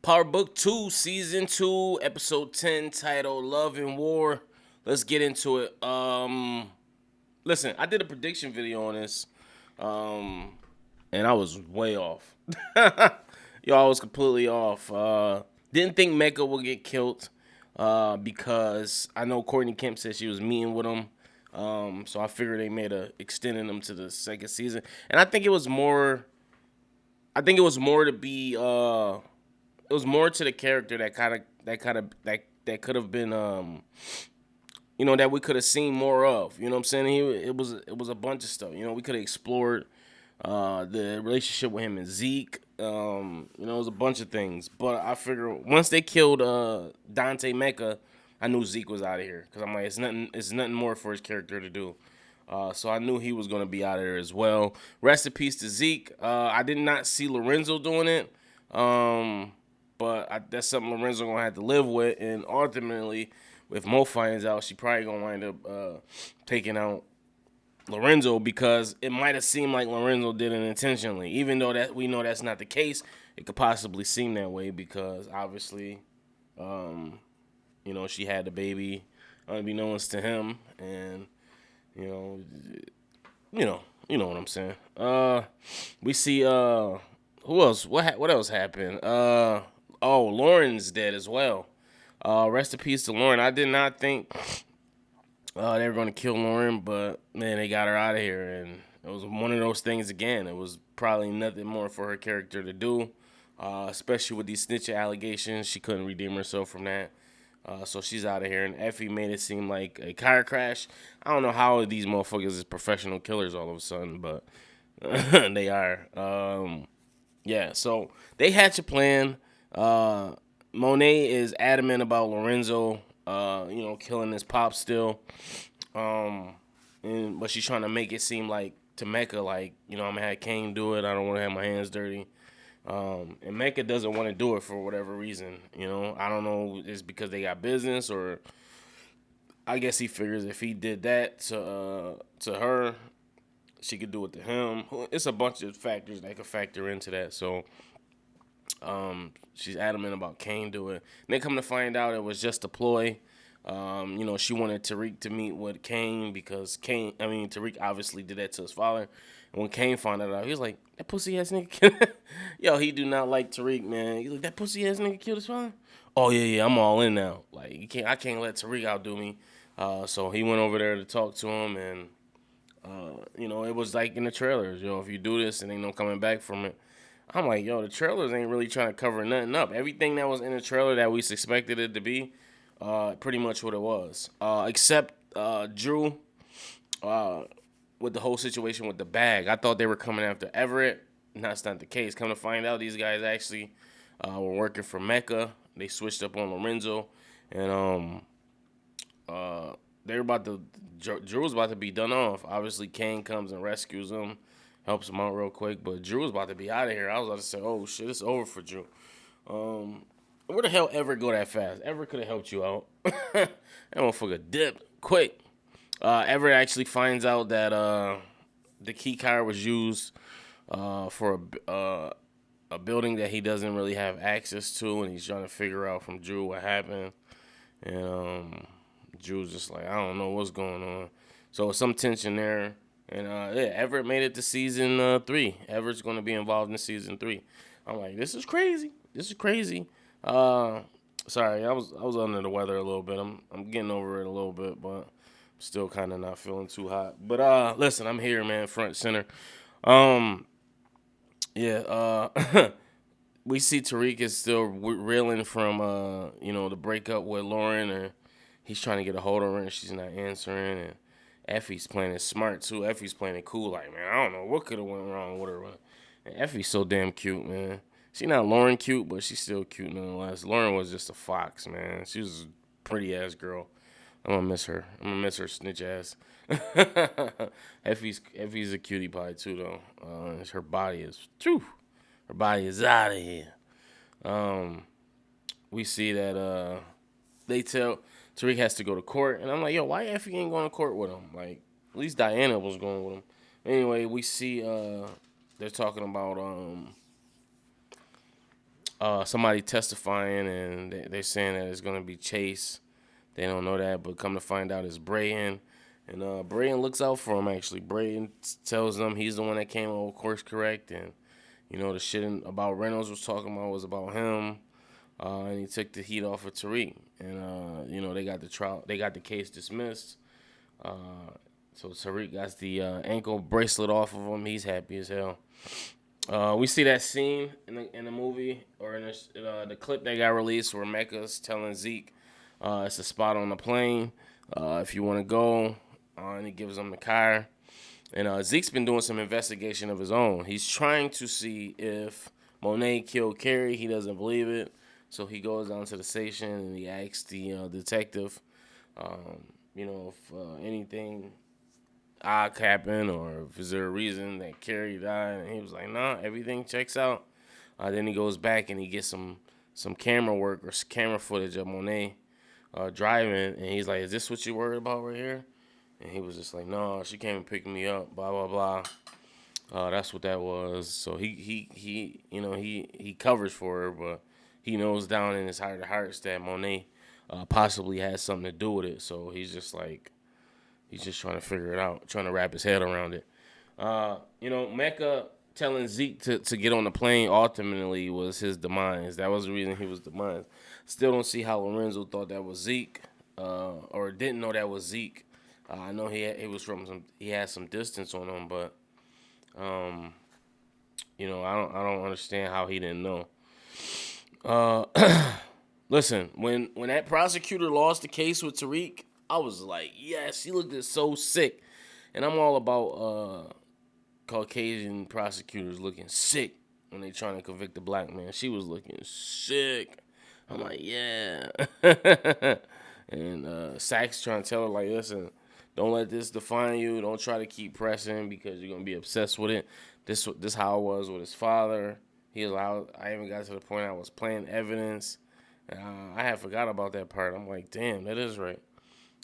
Power Book 2, Season 2, Episode 10, titled Love and War. Let's get into it. Listen, I did a prediction video on this, and I was way off. Yo, I was completely off. Didn't think Mecca would get killed, because I know Courtney Kemp said she was meeting with him. So I figured they made extending them to the second season, and I think it was more. I think it was more to be. It was more to the character that could have been that we could have seen more of. You know what I'm saying? It was a bunch of stuff. We could have explored the relationship with him and Zeke. It was a bunch of things. But I figure once they killed Dante Mecca, I knew Zeke was out of here because I'm like, it's nothing more for his character to do. So I knew he was gonna be out of there as well. Rest in peace to Zeke. I did not see Lorenzo doing it. But that's something Lorenzo gonna have to live with, and ultimately, if Mo finds out, she probably gonna wind up taking out Lorenzo because it might have seemed like Lorenzo did it intentionally, even though that we know that's not the case. It could possibly seem that way because obviously, she had the baby unbeknownst to him, and you know what I'm saying. We see who else? What else happened? Lauren's dead as well. Rest in peace to Lauren. I did not think they were going to kill Lauren, but man, they got her out of here, and it was one of those things again. It was probably nothing more for her character to do, especially with these snitching allegations. She couldn't redeem herself from that. So she's out of here, and Effie made it seem like a car crash. I don't know how these motherfuckers is professional killers all of a sudden, but they are. Yeah, so they hatch a plan. Monet is adamant about Lorenzo, killing his pop still. But she's trying to make it seem like to Mecca, like, I'm gonna have Kane do it. I don't want to have my hands dirty. And Mecca doesn't want to do it for whatever reason. I don't know. It's because they got business, or I guess he figures if he did that to her, she could do it to him. It's a bunch of factors that could factor into that. So she's adamant about Kane do it. And they come to find out it was just a ploy. She wanted Tariq to meet with Kane because Tariq obviously did that to his father. And when Kane found that out, he was like, that pussy ass nigga. Yo, he do not like Tariq, man. He's like, that pussy ass nigga killed his father? Oh, yeah, I'm all in now. Like, I can't let Tariq outdo me. So he went over there to talk to him, and it was like in the trailers, if you do this and ain't no coming back from it. I'm like, yo, the trailers ain't really trying to cover nothing up. Everything that was in the trailer that we suspected it to be, pretty much what it was. Except Drew, with the whole situation with the bag. I thought they were coming after Everett. That's not the case. Come to find out, these guys actually were working for Mecca. They switched up on Lorenzo, and they were about to. Drew was about to be done off. Obviously, Kane comes and rescues him, helps him out real quick. But Drew was about to be out of here. I was about to say, oh shit, it's over for Drew. Where the hell Everett go that fast? Everett could have helped you out. That motherfucker dipped quick. Everett actually finds out that the key card was used for a building that he doesn't really have access to, and he's trying to figure out from Drew what happened. And Drew's just like, I don't know what's going on. So some tension there. And Everett made it to season 3. Everett's going to be involved in season 3. I'm like, this is crazy. Sorry, I was under the weather a little bit. I'm getting over it a little bit, but still kind of not feeling too hot. But listen, I'm here, man, front center. We see Tariq is still reeling from the breakup with Lauren, or he's trying to get a hold of her and she's not answering, and Effie's playing it smart too. Effie's playing it cool, like, man, I don't know what could have went wrong with her. And Effie's so damn cute, man. She not Lauren cute, but she's still cute nonetheless. Lauren was just a fox, man. She was a pretty ass girl. I'm gonna miss her. I'm gonna miss her snitch ass. Effie's a cutie pie too, though. Her body is, her body is out of here. We see that they tell Tariq has to go to court, and I'm like, yo, why Effie ain't going to court with him? Like, at least Diana was going with him. Anyway, we see they're talking about somebody testifying, and they're saying that it's gonna be Chase. They don't know that, but come to find out it's Braden. And Braden looks out for him, actually. Braden tells them he's the one that came over course correct. And, the shit about Reynolds was talking about was about him. And he took the heat off of Tariq. And, they got the trial. They got the case dismissed. So Tariq got the ankle bracelet off of him. He's happy as hell. We see that scene in the movie, or in the clip that got released, where Mecca's telling Zeke it's a spot on the plane if you want to go, and he gives him the car. And Zeke's been doing some investigation of his own. He's trying to see if Monet killed Carrie. He doesn't believe it, so he goes down to the station and he asks the detective, if anything odd happened, or if is there a reason that Carrie died. And he was like, nah, everything checks out. Then he goes back and he gets some camera work or camera footage of Monet driving, and he's like, is this what you worried about right here? And he was just like, no, she came and picked me up, blah blah blah. That's what that was. So he covers for her, but he knows down in his heart of hearts that Monet possibly has something to do with it. So he's just trying to figure it out, trying to wrap his head around it. Mecca telling Zeke to get on the plane ultimately was his demise. That was the reason he was demise. Still don't see how Lorenzo thought that was Zeke, or didn't know that was Zeke. I know he had some distance on him, but I don't understand how he didn't know. Listen, when that prosecutor lost the case with Tariq, I was like, yes, he looked so sick, and I'm all about Caucasian prosecutors looking sick when they trying to convict a black man. She was looking sick. I'm like, yeah. And Sachs trying to tell her, like, listen, don't let this define you. Don't try to keep pressing because you're gonna be obsessed with it. This how it was with his father. He allowed. I even got to the point I was playing evidence. I had forgot about that part. I'm like, damn, that is right.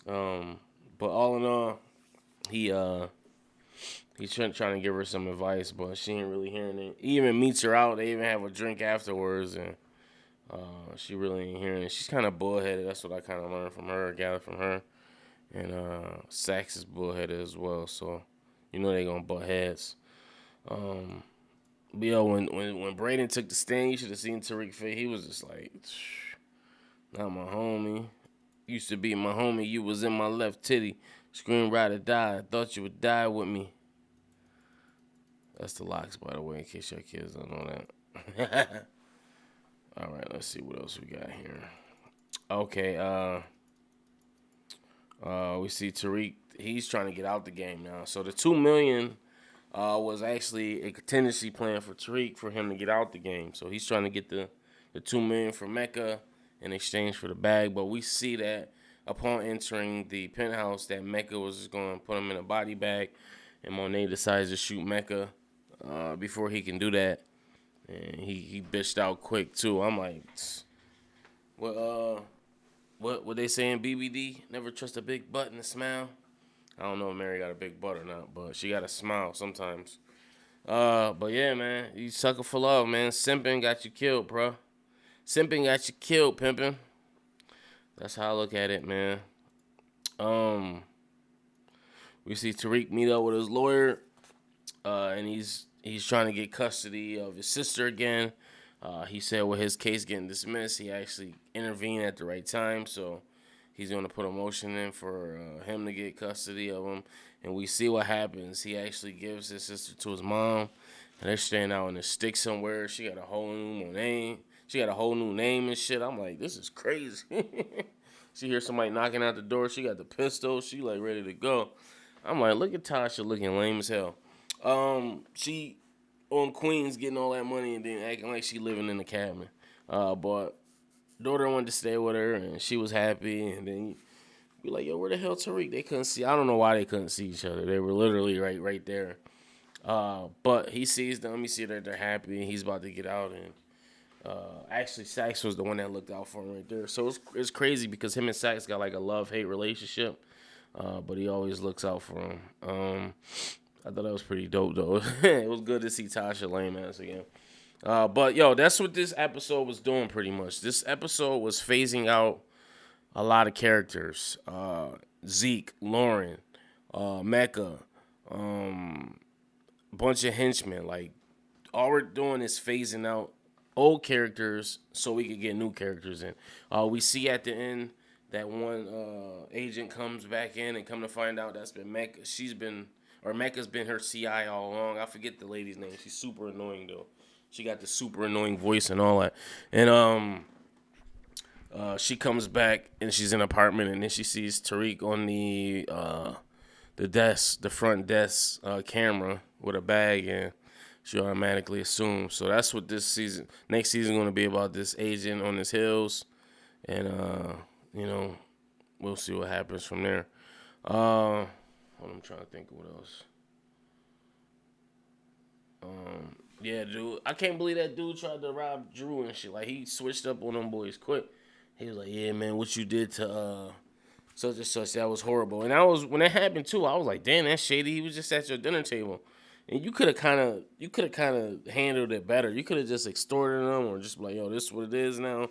But all in all, he's trying to give her some advice, but she ain't really hearing it. He even meets her out. They even have a drink afterwards, and she really ain't hearing it. She's kind of bullheaded. That's what I kind of learned from her, gathered from her. And Sachs is bullheaded as well, so they gonna butt heads. But when Braden took the stand, you should have seen Tariq face. He was just like, not my homie. Used to be my homie. You was in my left titty. Scream ride or die. I thought you would die with me. That's the Locks, by the way, in case your kids don't know that. All right, let's see what else we got here. Okay, we see Tariq. He's trying to get out the game now. So the $2 million was actually a contingency plan for Tariq for him to get out the game. So he's trying to get the $2 million from Mecca in exchange for the bag. But we see that upon entering the penthouse, that Mecca was just going to put him in a body bag, and Monet decides to shoot Mecca before he can do that. And he bitched out quick too. I'm like, what they saying? BBD, never trust a big butt and a smile. I don't know if Mary got a big butt or not, but she got a smile sometimes. But yeah, man, you sucker for love, man. Simping got you killed, bro. Simping got you killed, pimping. That's how I look at it, man. We see Tariq meet up with his lawyer, and he's trying to get custody of his sister again. He said with his case getting dismissed, he actually intervened at the right time, so he's going to put a motion in for him to get custody of him. And we see what happens. He actually gives his sister to his mom, and they're staying out in the sticks somewhere. She got a whole new name. She got a whole new name and shit. I'm like, this is crazy. She hears somebody knocking out the door. She got the pistol. She like ready to go. I'm like, look at Tasha looking lame as hell. She on Queens getting all that money and then acting like she living in the cabin. But daughter wanted to stay with her, and she was happy. And then be like, yo, where the hell Tariq? They couldn't see. I don't know why they couldn't see each other. They were literally right there. But he sees them. He see that they're happy. He's about to get out. And actually, Sachs was the one that looked out for him right there. So it's crazy because him and Sachs got like a love-hate relationship. But he always looks out for him. I thought that was pretty dope, though. It was good to see Tasha lame ass again. But yo, that's what this episode was doing pretty much. This episode was phasing out a lot of characters. Zeke, Lauren, Mecca, bunch of henchmen. Like, all we're doing is phasing out old characters so we could get new characters in. We see at the end that one agent comes back in and come to find out that's been Mecca. Mecca's been her CI all along. I forget the lady's name. She's super annoying though. She got the super annoying voice and all that. And she comes back and she's in an apartment and then she sees Tariq on the desk, the front desk camera with a bag, and she automatically assumes. So that's what this season, next season, going to be about. This agent on his heels, and we'll see what happens from there. I'm trying to think of what else. Yeah, dude, I can't believe that dude tried to rob Drew and shit. Like, he switched up on them boys quick. He was like, "Yeah, man, what you did to such and such, that was horrible." And when that happened too, I was like, "Damn, that's shady." He was just at your dinner table, and you could have kind of handled it better. You could have just extorted them, or just be like, "Yo, this is what it is now.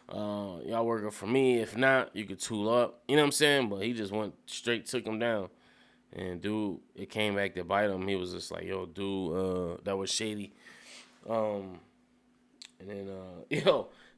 Y'all working for me. If not, you could tool up." You know what I'm saying? But he just went straight, took him down, and dude, it came back to bite him. He was just like, "Yo, dude, that was shady." And then,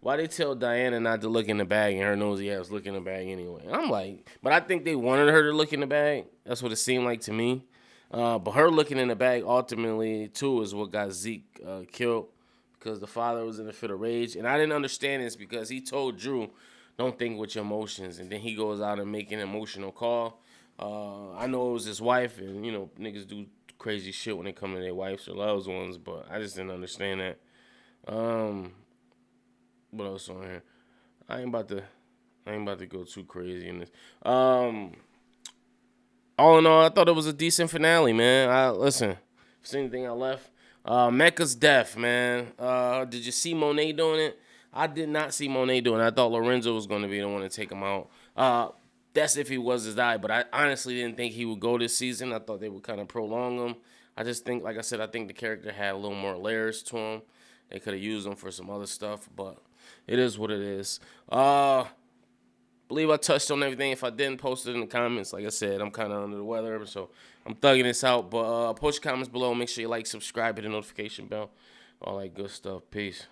why they tell Diana not to look in the bag and her nosy ass look in the bag anyway? I'm like, but I think they wanted her to look in the bag. That's what it seemed like to me. But her looking in the bag ultimately, too, is what got Zeke killed, because the father was in a fit of rage. And I didn't understand this because he told Drew, "Don't think with your emotions." And then he goes out and make an emotional call. I know it was his wife, and, niggas do crazy shit when it comes to their wives or loved ones, but I just didn't understand that. What else on here? I ain't about to go too crazy in this. All in all, I thought it was a decent finale, man. Listen, if there's anything I left, Mecca's death, man. Did you see Monet doing it? I did not see Monet doing it. I thought Lorenzo was going to be the one to take him out. That's if he was his eye, but I honestly didn't think he would go this season. I thought they would kind of prolong him. I just think, like I said, I think the character had a little more layers to him. They could have used him for some other stuff, but it is what it is. Believe I touched on everything. If I didn't, post it in the comments. Like I said, I'm kind of under the weather, so I'm thugging this out. But post your comments below. Make sure you like, subscribe, hit the notification bell, all that good stuff. Peace.